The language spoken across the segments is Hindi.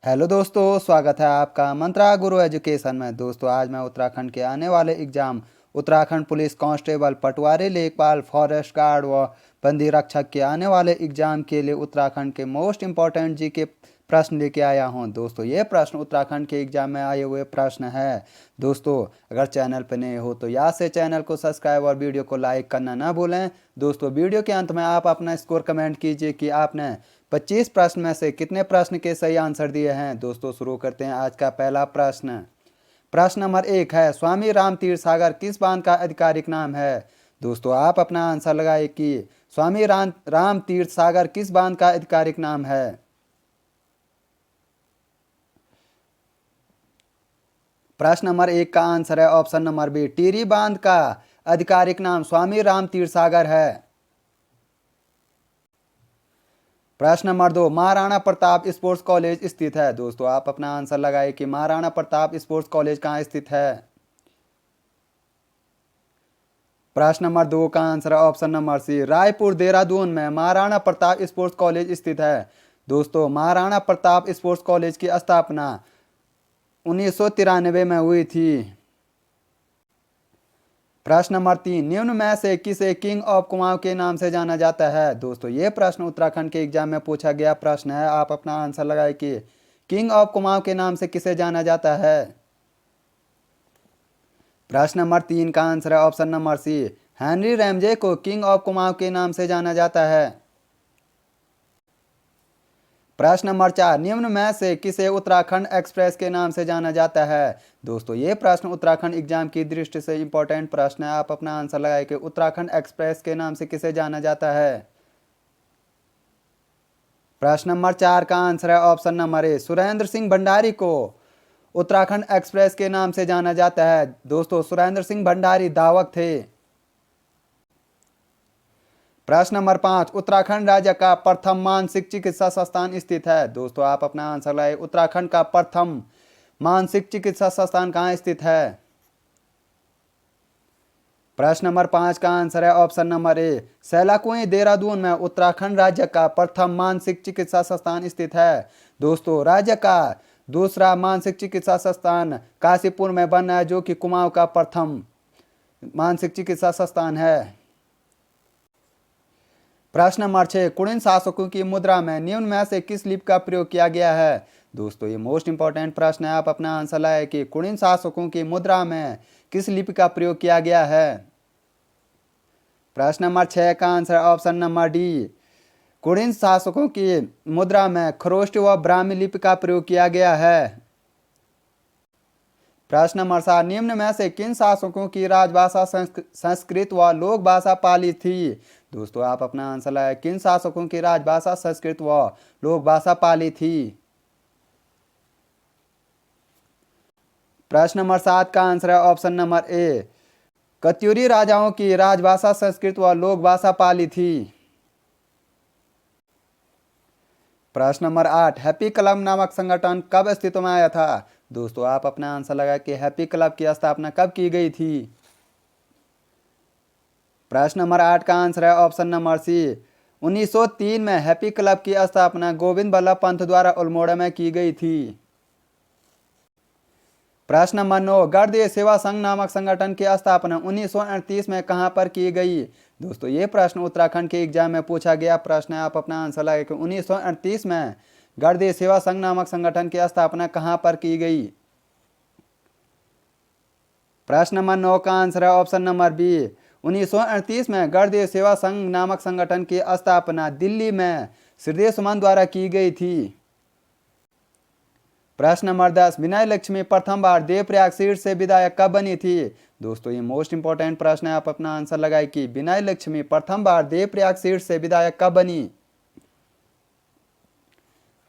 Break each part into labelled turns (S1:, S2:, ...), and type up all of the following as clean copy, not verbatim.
S1: हेलो दोस्तों, स्वागत है आपका मंत्रा गुरु एजुकेशन में। दोस्तों, आज मैं उत्तराखंड के आने वाले एग्जाम उत्तराखंड पुलिस कांस्टेबल, पटवारी, लेखपाल, फॉरेस्ट गार्ड व बंदी रक्षक के आने वाले एग्जाम के लिए उत्तराखंड के मोस्ट इम्पॉर्टेंट जी के प्रश्न लेके आया हूं। दोस्तों, ये प्रश्न उत्तराखंड के एग्जाम में आए हुए प्रश्न है। दोस्तों, अगर चैनल पर नए हो तो यहाँ से चैनल को सब्सक्राइब और वीडियो को लाइक करना ना भूलें। दोस्तों, वीडियो के अंत में आप अपना स्कोर कमेंट कीजिए कि आपने 25 प्रश्न में से कितने प्रश्न के सही आंसर दिए हैं। दोस्तों, शुरू करते हैं आज का पहला प्रश्न। प्रश्न नंबर 1 है, स्वामी राम तीर्थ सागर किस बांध का आधिकारिक नाम है। दोस्तों, आप अपना आंसर लगाए कि स्वामी राम तीर्थ सागर किस बांध का आधिकारिक नाम है। प्रश्न नंबर 1 का आंसर है ऑप्शन नंबर बी, टिहरी बांध का आधिकारिक नाम स्वामी राम तीर्थ सागर है। प्रश्न number 2, Maharana Pratap sports college स्थित है। दोस्तों, आप अपना आंसर लगाए कि महाराणा प्रताप स्पोर्ट्स कॉलेज कहाँ स्थित है। प्रश्न नंबर 2 का आंसर है option number C, Raipur Dehradun में महाराणा प्रताप स्पोर्ट्स कॉलेज स्थित है। दोस्तों, महाराणा प्रताप स्पोर्ट्स कॉलेज की स्थापना 1993 में हुई थी। प्रश्न नंबर 3, निम्न में से किसे किंग ऑफ कुमाऊं के नाम से जाना जाता है। दोस्तों, ये प्रश्न उत्तराखंड के एग्जाम में पूछा गया प्रश्न है। आप अपना आंसर लगाए कि किंग ऑफ कुमाऊं के नाम से किसे जाना जाता है। प्रश्न नंबर 3 का आंसर है option number C, Henry Ramsay को किंग ऑफ कुमाऊं के नाम से जाना जाता है। प्रश्न नंबर 4, निम्न में से किसे उत्तराखंड एक्सप्रेस के नाम से जाना जाता है। दोस्तों, ये प्रश्न उत्तराखंड एग्जाम की दृष्टि से इंपॉर्टेंट प्रश्न है। आप अपना आंसर लगाए कि उत्तराखंड एक्सप्रेस के नाम से किसे जाना जाता है। प्रश्न नंबर 4 का आंसर है option number A, Surendra Singh Bhandari को उत्तराखंड एक्सप्रेस के नाम से जाना जाता है। दोस्तों, सुरेंद्र सिंह भंडारी धावक थे। प्रश्न नंबर 5, उत्तराखंड राज्य का प्रथम मानसिक चिकित्सा संस्थान स्थित है। दोस्तों, आप अपना आंसर लाए, उत्तराखंड का प्रथम मानसिक चिकित्सा संस्थान कहाँ स्थित है। प्रश्न नंबर 5 का आंसर है ऑप्शन नंबर ए, सैलाकुई देहरादून में उत्तराखंड राज्य का प्रथम मानसिक चिकित्सा संस्थान स्थित है। दोस्तों, राज्य का दूसरा मानसिक चिकित्सा संस्थान काशीपुर में बना है, जो कि कुमाऊं का प्रथम मानसिक चिकित्सा संस्थान है। प्रश्न नंबर 6, कुड़िन शासकों की मुद्रा में निम्न में से किस लिपि का प्रयोग किया गया है। दोस्तों, ये मोस्ट इंपॉर्टेंट प्रश्न है। आप अपना आंसर लाए कि कुड़िन शासकों की मुद्रा में किस लिपि का प्रयोग किया गया है। प्रश्न नंबर 6 का आंसर ऑप्शन नंबर डी, कुड़िन शासकों की मुद्रा में खरोष्ट व ब्राह्मी लिपि का प्रयोग किया गया है। प्रश्न नंबर 7, निम्न में से किन शासकों की राजभाषा संस्कृत व लोक भाषा पाली थी। दोस्तों, आप अपना आंसर लाए, किन शासकों की राजभाषा संस्कृत व लोक भाषा पाली थी। प्रश्न नंबर 7 का आंसर है ऑप्शन नंबर ए, कत्यूरी राजाओं की राजभाषा संस्कृत व लोक भाषा पाली थी। प्रश्न नंबर 8, हैप्पी क्लब नामक संगठन कब अस्तित्व में आया था। दोस्तों, आप अपना आंसर लगा कि हैप्पी क्लब की स्थापना कब की गई थी। प्रश्न नंबर 8 का आंसर है ऑप्शन नंबर सी, 1903 में हैप्पी क्लब की स्थापना गोविंद बल्लभ पंत द्वारा अल्मोड़ा में की गई थी। प्रश्न नंबर 9, गणदेव सेवा संघ नामक संगठन की स्थापना 1938 में कहां पर की गई। दोस्तों, ये प्रश्न उत्तराखंड के एग्जाम में पूछा गया प्रश्न है। आप अपना आंसर लगाए कि 1938 में गणदेव सेवा संघ नामक संगठन की स्थापना कहां पर की गई। प्रश्न नंबर 9 का आंसर है ऑप्शन नंबर बी, 1938 में गणदेव सेवा संघ नामक संगठन की स्थापना दिल्ली में श्रीदेव सुमन द्वारा की गई थी। प्रश्न नंबर 10, विनय लक्ष्मी प्रथम बार देवप्रयाग सीट से विधायक कब बनी थी। दोस्तों, ये मोस्ट इंपॉर्टेंट प्रश्न है। आप अपना आंसर लगाए कि विनय लक्ष्मी प्रथम बार देवप्रयाग सीट से विधायक कब बनी।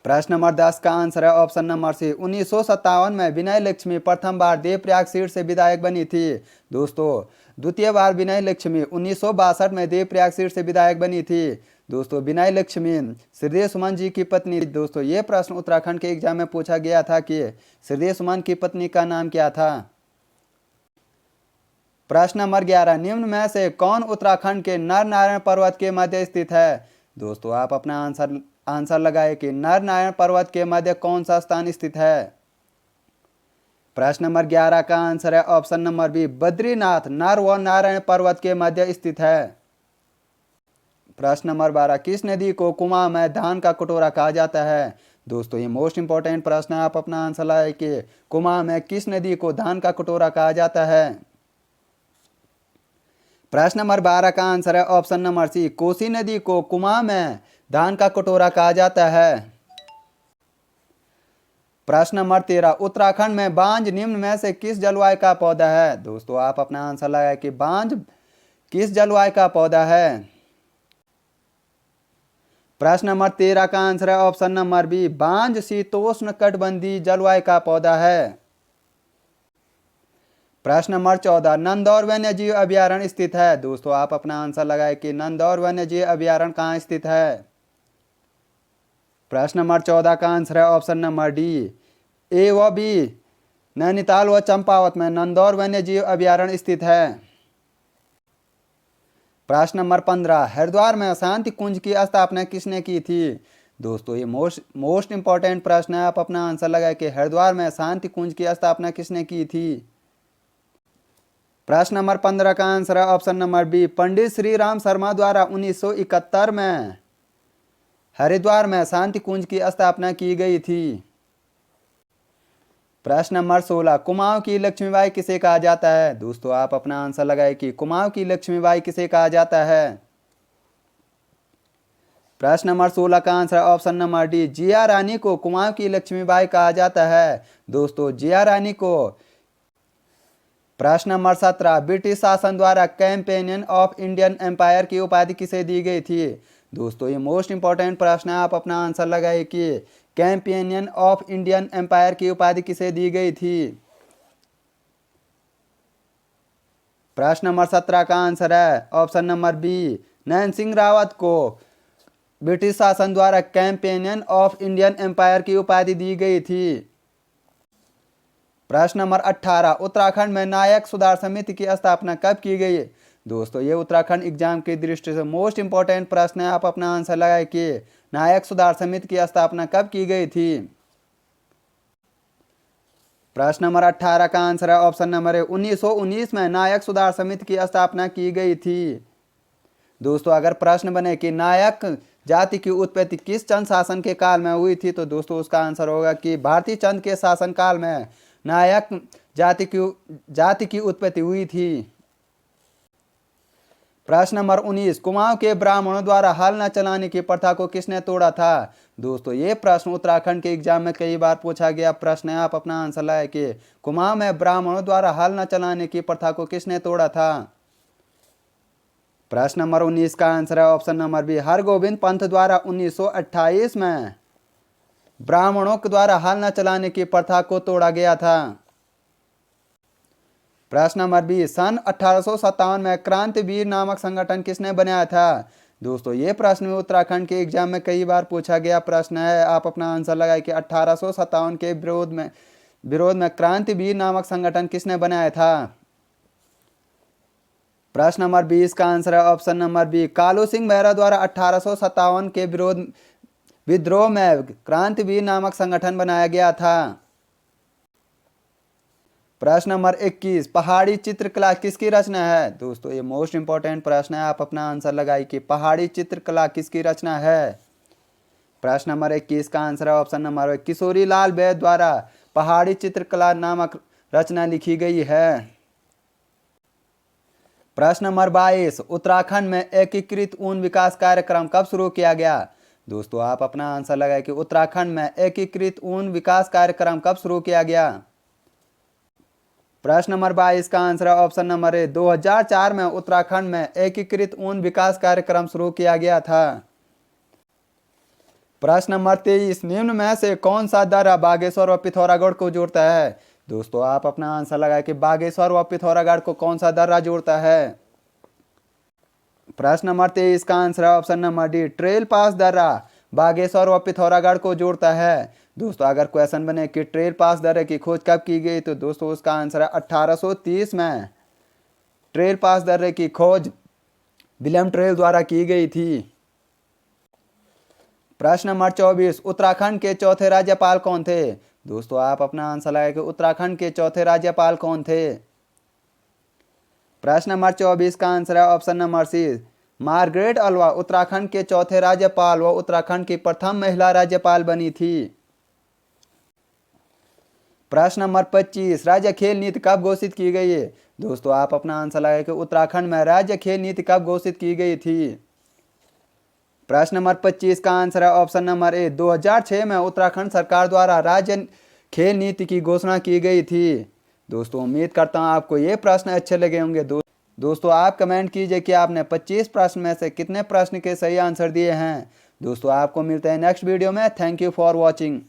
S1: प्रश्न नंबर 10 का आंसर है ऑप्शन नंबर सी, 1957 में विनय लक्ष्मी प्रथम बार देवप्रयाग सीट से विधायक बनी थी। दोस्तों, द्वितीय बार विनय लक्ष्मी 1962 में देवप्रयाग सीट से विधायक बनी थी। दोस्तों, विनय लक्ष्मी श्रीदेव सुमन जी की पत्नी। दोस्तों, ये प्रश्न उत्तराखंड के एग्जाम में पूछा गया था कि श्रीदेव सुमन की पत्नी का नाम क्या था। प्रश्न नंबर 11, निम्न में से कौन उत्तराखंड के नर नारायण पर्वत के मध्य स्थित है। दोस्तों, आप अपना आंसर आंसर लगाए कि नर नारायण पर्वत के मध्य कौन सा स्थान स्थित है। प्रश्न नंबर 11 का आंसर है ऑप्शन नंबर बी, बद्रीनाथ नर व नारायण पर्वत के मध्य स्थित है। प्रश्न नंबर 12, किस नदी को कुआं में धान का कटोरा कहा जाता है। दोस्तों ये मोस्ट इंपॉर्टेंट प्रश्न है, आप अपना आंसर लाए कि कुआं में किस नदी को धान का कटोरा कहा जाता है। प्रश्न नंबर 12 का आंसर है ऑप्शन नंबर सी, कोसी नदी को कुआं में धान का कटोरा कहा जाता है। प्रश्न नंबर 13, उत्तराखंड में बांज निम्न में से किस जलवायु का पौधा है। दोस्तों आप अपना आंसर लगाए कि बांज किस जलवायु का पौधा है। प्रश्न नंबर 13 का आंसर है ऑप्शन नंबर बी, बांज शीतोष्ण कटिबंधीय जलवायु का पौधा है। प्रश्न नंबर 14, नंदौर वन्य जीव अभयारण्य स्थित है। दोस्तों आप अपना आंसर लगाए कि नंदौर वन्य जीव अभयारण्य कहाँ स्थित है। प्रश्न नंबर 14 का आंसर है ऑप्शन नंबर डी, ए व बी, नैनीताल व चंपावत में नंदौर वन्य जीव अभयारण्य स्थित है। प्रश्न नंबर 15, हरिद्वार में शांति कुंज की स्थापना किसने की थी। दोस्तों ये मोस्ट इंपॉर्टेंट प्रश्न है, आप अपना आंसर लगाए कि हरिद्वार में शांति कुंज की स्थापना किसने की थी। प्रश्न नंबर 15 का आंसर है option number B, Pandit Shri Ram Sharma द्वारा 1971 में हरिद्वार में शांति कुंज की स्थापना की गई थी। प्रश्न नंबर 16, कुमाऊं की लक्ष्मीबाई किसे कहा जाता है। दोस्तों आप अपना आंसर लगाए कि कुमाऊं की लक्ष्मीबाई किसे कहा जाता है। प्रश्न नंबर 16 का आंसर ऑप्शन नंबर डी, जिया रानी को कुमाऊं की लक्ष्मीबाई कहा जाता है। दोस्तों जिया रानी को। प्रश्न नंबर 17, ब्रिटिश शासन द्वारा कैंपेनियन ऑफ इंडियन एम्पायर की उपाधि किसे दी गई थी। दोस्तों ये मोस्ट इंपॉर्टेंट प्रश्न है, आप अपना आंसर लगाए कि कैंपेनियन ऑफ इंडियन एम्पायर की उपाधि किसे दी गई थी। प्रश्न नंबर 17 का आंसर है option number B, Nain Singh Rawat को ब्रिटिश शासन द्वारा कैंपेनियन ऑफ इंडियन एम्पायर की उपाधि दी गई थी। प्रश्न नंबर 18, उत्तराखंड में नायक सुधार समिति की स्थापना कब की गई। दोस्तों ये उत्तराखंड एग्जाम की दृष्टि से मोस्ट इंपॉर्टेंट प्रश्न है, आप अपना आंसर लगाए कि नायक सुधार समिति की स्थापना कब की गई थी। प्रश्न नंबर 18 का आंसर है ऑप्शन नंबर ए, 1919 में नायक सुधार समिति की स्थापना की गई थी। दोस्तों अगर प्रश्न बने कि नायक जाति की उत्पत्ति किस चंद शासन के काल में हुई थी, तो दोस्तों उसका आंसर होगा कि भारतीय चंद के शासन काल में नायक जाति की उत्पत्ति हुई थी। प्रश्न नंबर 19, कुमाऊं के ब्राह्मणों द्वारा हल न चलाने की प्रथा को किसने तोड़ा था। दोस्तों ये प्रश्न उत्तराखंड के एग्जाम में कई बार पूछा गया प्रश्न है, आप अपना आंसर लाए कि कुमाऊं में ब्राह्मणों द्वारा हल न चलाने की प्रथा को किसने तोड़ा था। प्रश्न नंबर 19 का आंसर है option number B, Hargovind Pant द्वारा 1928 में ब्राह्मणों के द्वारा हल न चलाने की प्रथा को तोड़ा गया था। प्रश्न नंबर 20, सन 1857 में क्रांतिवीर नामक संगठन किसने बनाया था। दोस्तों ये प्रश्न उत्तराखंड के एग्जाम में कई बार पूछा गया प्रश्न है, आप अपना आंसर लगाए कि 1857 के विरोध में क्रांतिवीर नामक संगठन किसने बनाया था। प्रश्न नंबर 20 का आंसर है option number B, Kalu Singh Behera द्वारा 1857 के विद्रोह में क्रांतिवीर नामक संगठन बनाया गया था। प्रश्न नंबर 21, पहाड़ी चित्रकला किसकी रचना है। दोस्तों ये मोस्ट इंपॉर्टेंट प्रश्न है, आप अपना आंसर लगाइए कि पहाड़ी चित्रकला किसकी रचना है। प्रश्न नंबर 21 का आंसर है option number A, Kishori Lal वैद्य द्वारा पहाड़ी चित्रकला नामक रचना लिखी गई है। प्रश्न नंबर 22, उत्तराखंड में एकीकृत ऊन विकास कार्यक्रम कब शुरू किया गया। दोस्तों आप अपना आंसर लगाए कि उत्तराखंड में एकीकृत ऊन विकास कार्यक्रम कब शुरू किया गया। प्रश्न नंबर 22 का आंसर है ऑप्शन नंबर ए, 2004 में उत्तराखंड में एकीकृत ऊन विकास कार्यक्रम शुरू किया गया था। प्रश्न नंबर 23, निम्न में से कौन सा दर्रा बागेश्वर व पिथौरागढ़ को जोड़ता है। दोस्तों आप अपना आंसर लगाए कि बागेश्वर व पिथौरागढ़ को कौन सा दर्रा जोड़ता है। प्रश्न नंबर 23 का आंसर है ऑप्शन नंबर डी, ट्रेल पास दर्रा बागेश्वर व पिथौरागढ़ को जोड़ता है। दोस्तों अगर क्वेश्चन बने कि ट्रेल पास दर्रे की खोज कब की गई, तो दोस्तों उसका आंसर है 1830 में ट्रेल पास दर्रे की खोज विलियम ट्रेल द्वारा की गई थी। प्रश्न नंबर 24, उत्तराखंड के चौथे राज्यपाल कौन थे? दोस्तों आप अपना आंसर लगाएं कि उत्तराखंड के चौथे राज्यपाल कौन थे। प्रश्न नंबर 24 का आंसर है option number C, Margaret Alva Uttarakhand के चौथे राज्यपाल व उत्तराखंड की प्रथम महिला राज्यपाल बनी थी। प्रश्न नंबर 25, राज्य खेल नीति कब घोषित की गई है? दोस्तों आप अपना आंसर लगाएं कि उत्तराखंड में राज्य खेल नीति कब घोषित की गई थी। प्रश्न नंबर 25 का आंसर है ऑप्शन नंबर ए, 2006 में उत्तराखंड सरकार द्वारा राज्य खेल नीति की घोषणा की गई थी। दोस्तों उम्मीद करता हूँ आपको ये प्रश्न अच्छे लगे होंगे। दोस्तों आप कमेंट कीजिए कि आपने 25 प्रश्न में से कितने प्रश्न के सही आंसर दिए हैं। दोस्तों आपको मिलते हैं नेक्स्ट वीडियो में। Thank you for watching.